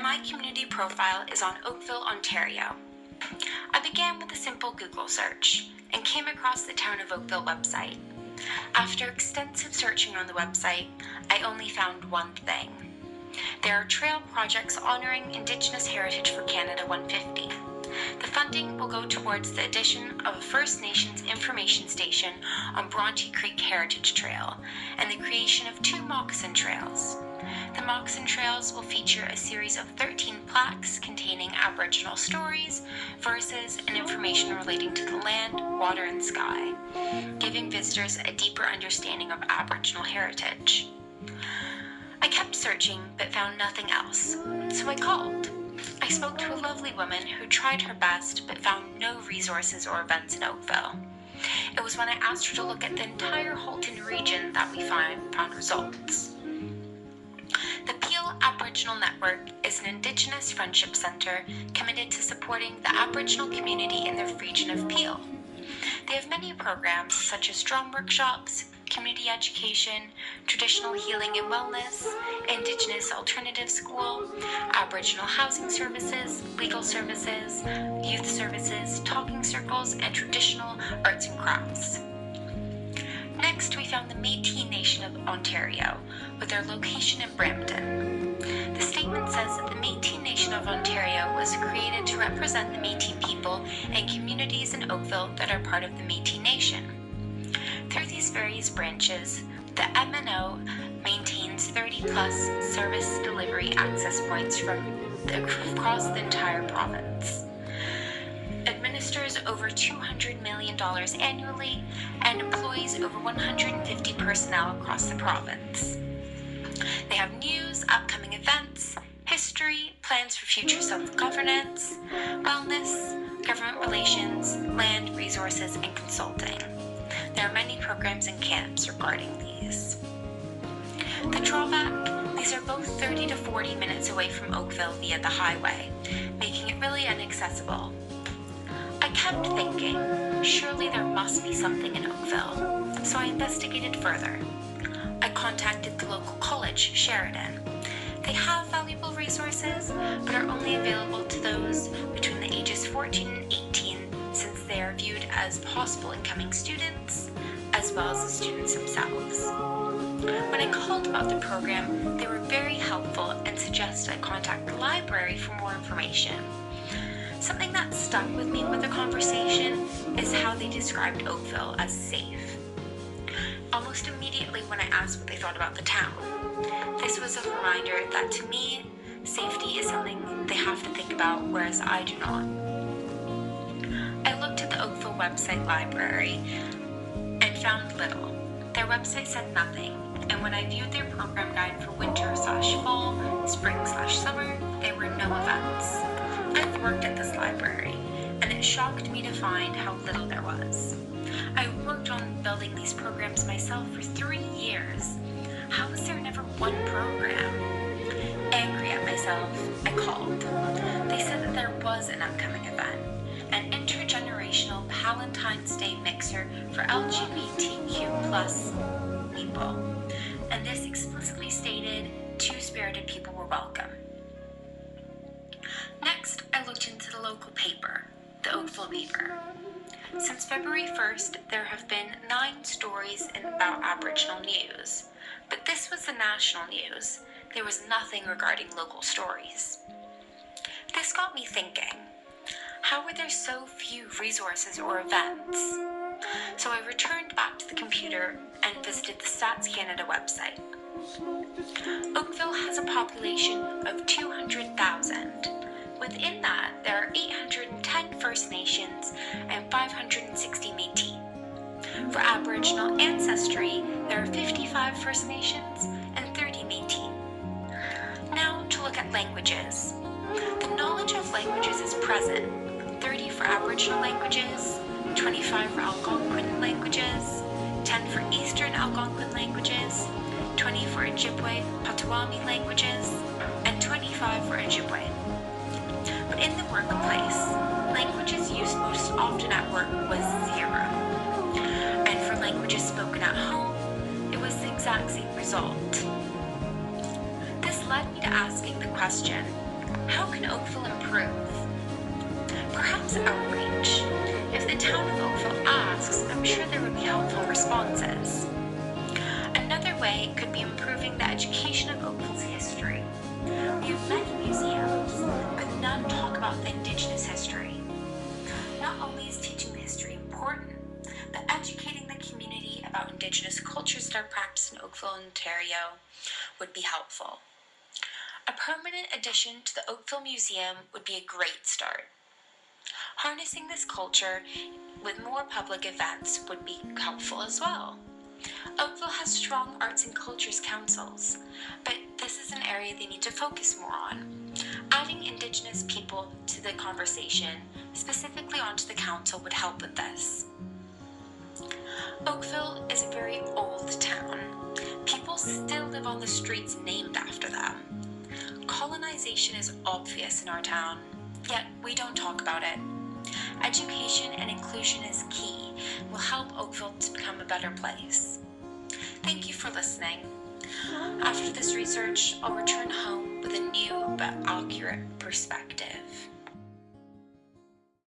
my community profile is on Oakville, Ontario. I began with a simple Google search and came across the Town of Oakville website. After extensive searching on the website, I only found one thing. There are trail projects honoring Indigenous Heritage for Canada 150. The funding will go towards the addition of a First Nations information station on Bronte Creek Heritage Trail and the creation of 2 moccasin trails. The moccasin trails will feature a series of 13 plaques containing Aboriginal stories, verses, and information relating to the land, water, and sky, giving visitors a deeper understanding of Aboriginal heritage. I kept searching but found nothing else, so I called. I spoke to a lovely woman who tried her best but found no resources or events in Oakville. It was when I asked her to look at the entire Halton region that we found results. The Peel Aboriginal Network is an Indigenous friendship centre committed to supporting the Aboriginal community in the region of Peel. They have many programs such as drum workshops, community education, traditional healing and wellness, Indigenous alternative school, Aboriginal housing services, legal services, youth services, talking circles, and traditional arts and crafts. Next, we found the Métis Nation of Ontario, with their location in Brampton. The statement says that the Métis Nation of Ontario was created to represent the Métis people and communities in Oakville that are part of the Métis Nation. Through these various branches, the MNO maintains 30-plus service delivery access points across the entire province, administers over $200 million annually, and employs over 150 personnel across the province. They have news, upcoming events, history, plans for future self-governance, wellness, government relations, land, resources, and consulting. There are many programs and camps regarding these. The drawback, these are both 30 to 40 minutes away from Oakville via the highway, making it really inaccessible. I kept thinking, surely there must be something in Oakville, so I investigated further. I contacted the local college, Sheridan. They have valuable resources, but are only available to those between the ages 14 and 18, since they are viewed as possible incoming students, as well as the students themselves. When I called about the program, they were very helpful and suggested I contact the library for more information. Something that stuck with me with the conversation is how they described Oakville as safe. Almost immediately when I asked what they thought about the town, this was a reminder that to me, safety is something they have to think about, whereas I do not. I looked at the Oakville website library and found little. Their website said nothing, and when I viewed their program guide for winter/fall, spring/summer, there were no events. I've worked at this library, and it shocked me to find how little there was. I worked on building these programs myself for 3 years. How was there never one program? Angry at myself, I called. They said that there was an upcoming event, an intergenerational Valentine's Day mixer for LGBTQ plus people, and this explicitly stated two-spirited people were welcome. Next, I looked into the local paper, the Oakville Beaver. Since February 1st, there have been 9 stories about Aboriginal news, but this was the national news. There was nothing regarding local stories. This got me thinking, how were there so few resources or events? So I returned back to the computer and visited the Stats Canada website. Oakville has a population of 200,000. Within that, there are 810 First Nations and 560 Métis. For Aboriginal ancestry, there are 55 First Nations and 30 Métis. Now to look at languages. The knowledge of languages is present, 30 for Aboriginal languages, 25 for Algonquin languages, 10 for Eastern Algonquin languages, 20 for Ojibwe Potawatomi languages, and 25 for Ojibwe. But in the workplace, languages used most often at work was 0. And for languages spoken at home, it was the exact same result. This led me to asking the question, How can Oakville improve? Perhaps outreach. If the town of Oakville asks, I'm sure there would be helpful responses. Another way could be improving the education of Oakville's history. We have many museums, but none talk about the Indigenous history. Not only is teaching the history important, but educating the community about Indigenous cultures that are practiced in Oakville, Ontario would be helpful. A permanent addition to the Oakville Museum would be a great start. Harnessing this culture with more public events would be helpful as well. Oakville has strong arts and cultures councils, but this is an area they need to focus more on. Adding Indigenous people to the conversation, specifically onto the council, would help with this. Oakville is a very old town. People still live on the streets named after them. Colonization is obvious in our town, yet we don't talk about it. Education and inclusion is key and will help Oakville to become a better place. Thank you for listening. After this research, I'll return home with a new but accurate perspective.